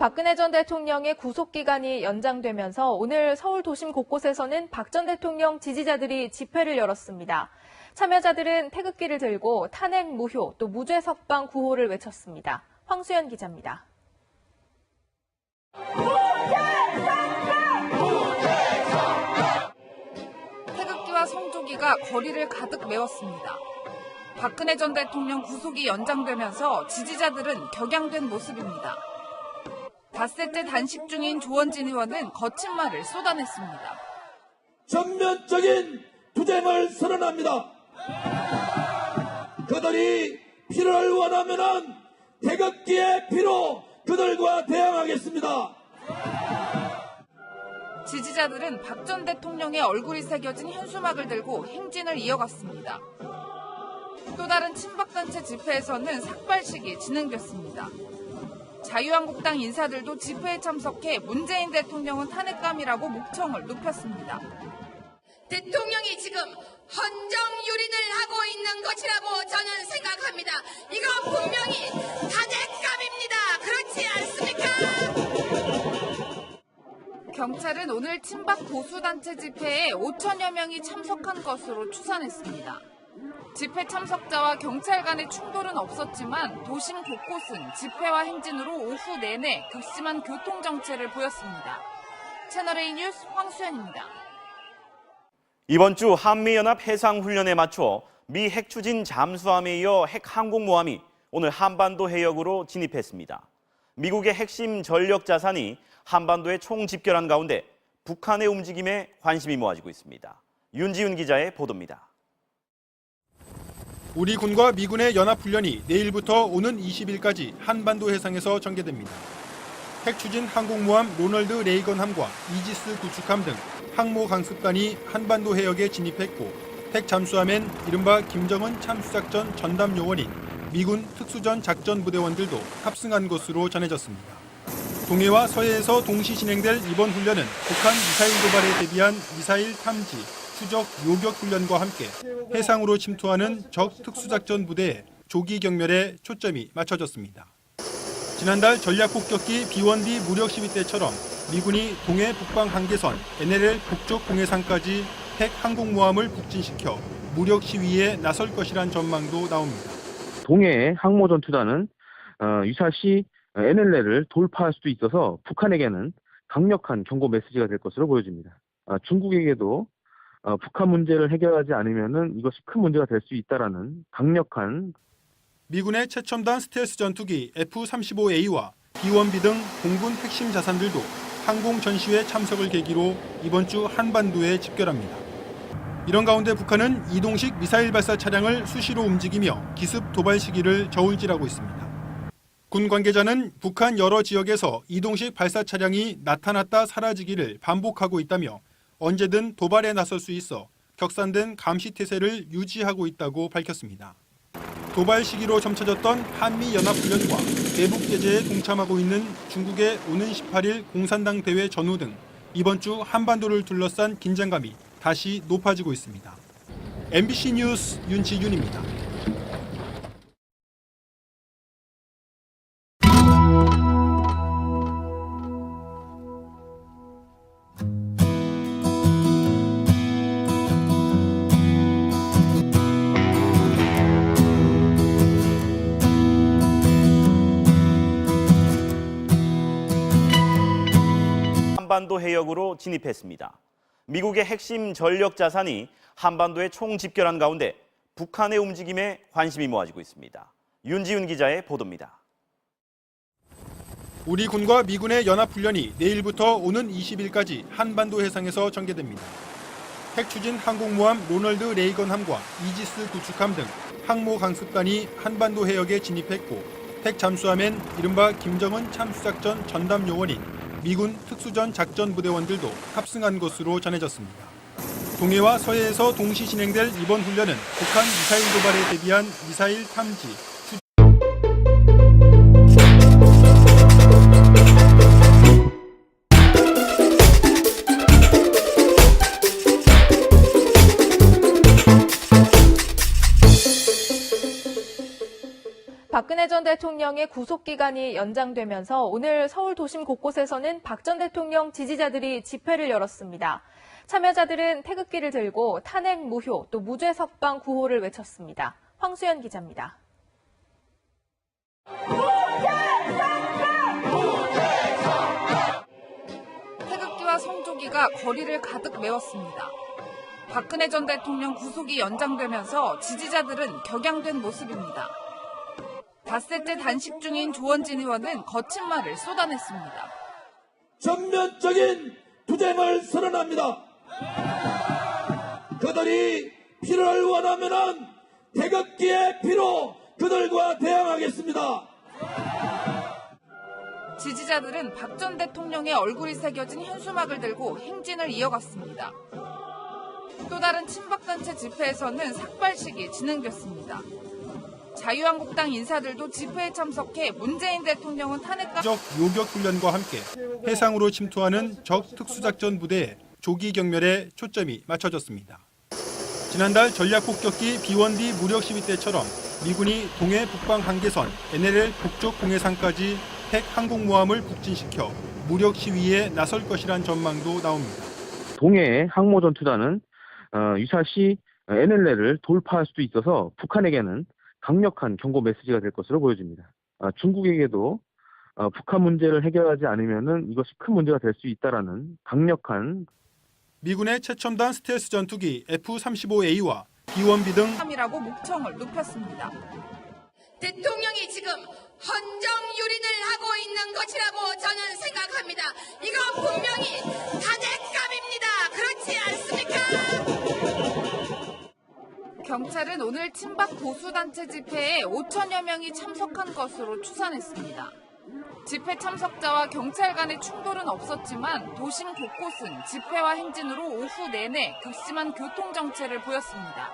박근혜 전 대통령의 구속기간이 연장되면서 오늘 서울 도심 곳곳에서는 박 전 대통령 지지자들이 집회를 열었습니다. 참여자들은 태극기를 들고 탄핵 무효 또 무죄 석방 구호를 외쳤습니다. 황수연 기자입니다. 태극기와 성조기가 거리를 가득 메웠습니다. 박근혜 전 대통령 구속이 연장되면서 지지자들은 격양된 모습입니다. 닷새째 단식 중인 조원진 의원은 거친 말을 쏟아냈습니다. 전면적인 투쟁을 선언합니다. 그들이 피를 원하면은 태극기의 피로 그들과 대항하겠습니다. 지지자들은 박 전 대통령의 얼굴이 새겨진 현수막을 들고 행진을 이어갔습니다. 또 다른 친박단체 집회에서는 삭발식이 진행됐습니다. 자유한국당 인사들도 집회에 참석해 문재인 대통령은 탄핵감이라고 목청을 높였습니다. 대통령이 지금 헌정유린을 하고 있는 것이라고 저는 생각합니다. 이거 분명히 탄핵감입니다. 그렇지 않습니까? 경찰은 오늘 친박 보수단체 집회에 5천여 명이 참석한 것으로 추산했습니다. 집회 참석자와 경찰 간의 충돌은 없었지만 도심 곳곳은 집회와 행진으로 오후 내내 극심한 교통정체를 보였습니다. 채널A 뉴스 황수연입니다. 이번 주 한미연합 해상훈련에 맞춰 미 핵추진 잠수함에 이어 핵항공모함이 오늘 한반도 해역으로 진입했습니다. 미국의 핵심 전력 자산이 한반도에 총집결한 가운데 북한의 움직임에 관심이 모아지고 있습니다. 윤지윤 기자의 보도입니다. 우리 군과 미군의 연합훈련이 내일부터 오는 20일까지 한반도 해상에서 전개됩니다. 핵추진 항공모함 로널드 레이건 함과 이지스 구축함 등 항모 강습단이 한반도 해역에 진입했고 핵잠수함엔 이른바 김정은 참수작전 전담 요원인 미군 특수전 작전부대원들도 탑승한 것으로 전해졌습니다. 동해와 서해에서 동시 진행될 이번 훈련은 북한 미사일 도발에 대비한 미사일 탐지, 추적, 요격 훈련과 함께 해상으로 침투하는 적 특수작전 부대의 조기 경멸에 초점이 맞춰졌습니다. 지난달 전략폭격기 B-1B 무력 시위 때처럼 미군이 동해 북방 한계선 NLL 북쪽 동해상까지 핵 항공모함을 북진시켜 무력 시위에 나설 것이란 전망도 나옵니다. 동해 항모전투단은 유사시 NLL을 돌파할 수도 있어서 북한에게는 강력한 경고 메시지가 될 것으로 보여집니다. 중국에게도 북한 문제를 해결하지 않으면 이것이 큰 문제가 될 수 있다라는 강력한 미군의 최첨단 스텔스 전투기 F-35A와 B-1B 등 공군 핵심 자산들도 항공 전시회 참석을 계기로 이번 주 한반도에 집결합니다. 이런 가운데 북한은 이동식 미사일 발사 차량을 수시로 움직이며 기습 도발 시기를 저울질하고 있습니다. 군 관계자는 북한 여러 지역에서 이동식 발사 차량이 나타났다 사라지기를 반복하고 있다며 언제든 도발에 나설 수 있어 격산된 감시 태세를 유지하고 있다고 밝혔습니다. 도발 시기로 점쳐졌던 한미연합훈련과 대북 제재에 동참하고 있는 중국의 오는 18일 공산당 대회 전후 등 이번 주 한반도를 둘러싼 긴장감이 다시 높아지고 있습니다. MBC 뉴스 윤지윤입니다. 한반도 해역으로 진입했습니다. 미국의 핵심 전력 자산이 한반도에 총집결한 가운데 북한의 움직임에 관심이 모아지고 있습니다. 윤지윤 기자의 보도입니다. 우리 군과 미군의 연합훈련이 내일부터 오는 20일까지 한반도 해상에서 전개됩니다. 핵추진 항공모함 로널드 레이건 함과 이지스 구축함 등 항모 강습단이 한반도 해역에 진입했고 핵잠수함엔 이른바 김정은 참수작전 전담 요원인 미군 특수전 작전부대원들도 탑승한 것으로 전해졌습니다. 동해와 서해에서 동시 진행될 이번 훈련은 북한 미사일 도발에 대비한 미사일 탐지, 박근혜 전 전 대통령의 구속기간이 연장되면서 오늘 서울 도심 곳곳에서는 박 전 대통령 지지자들이 집회를 열었습니다. 참여자들은 태극기를 들고 탄핵 무효 또 무죄 석방 구호를 외쳤습니다. 황수연 기자입니다. 태극기와 성조기가 거리를 가득 메웠습니다. 박근혜 전 대통령 구속이 연장되면서 지지자들은 격양된 모습입니다. 닷새째 단식 중인 조원진 의원은 거친 말을 쏟아냈습니다. 전면적인 투쟁을 선언합니다. 그들이 피를 원하면은 태극기의 피로 그들과 대항하겠습니다. 지지자들은 박 전 대통령의 얼굴이 새겨진 현수막을 들고 행진을 이어갔습니다. 또 다른 친박단체 집회에서는 삭발식이 진행됐습니다. 자유한국당 인사들도 집회에 참석해 문재인 대통령은 탄핵과 적 요격 훈련과 함께 해상으로 침투하는 적 특수작전 부대의 조기 경멸에 초점이 맞춰졌습니다. 지난달 전략폭격기 B-1B 무력 시위 때처럼 미군이 동해 북방 한계선 NLL 북쪽 공해상까지 핵 항공모함을 북진시켜 무력 시위에 나설 것이란 전망도 나옵니다. 동해 항모 전투단은 유사시 NLL을 돌파할 수도 있어서 북한에게는 강력한 경고 메시지가 될 것으로 보여집니다. 중국에게도 북한 문제를 해결하지 않으면은 이것이 큰 문제가 될 수 있다라는 강력한 미군의 최첨단 스텔스 전투기 F-35A와 B-1B 등 이라고 목청을 높였습니다. 대통령이 지금 헌정유린을 하고 있는 것이라고 저는 생각합니다. 이거 분명히 탄핵감입니다. 그렇지 않습니까? 경찰은 오늘 친박 보수단체 집회에 5천여 명이 참석한 것으로 추산했습니다. 집회 참석자와 경찰 간의 충돌은 없었지만 도심 곳곳은 집회와 행진으로 오후 내내 극심한 교통정체를 보였습니다.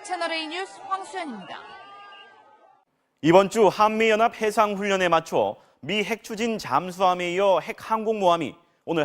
채널A 뉴스 황수연입니다. 이번 주 한미연합 해상훈련에 맞춰 미 핵추진 잠수함에 이어 핵 항공모함이 오늘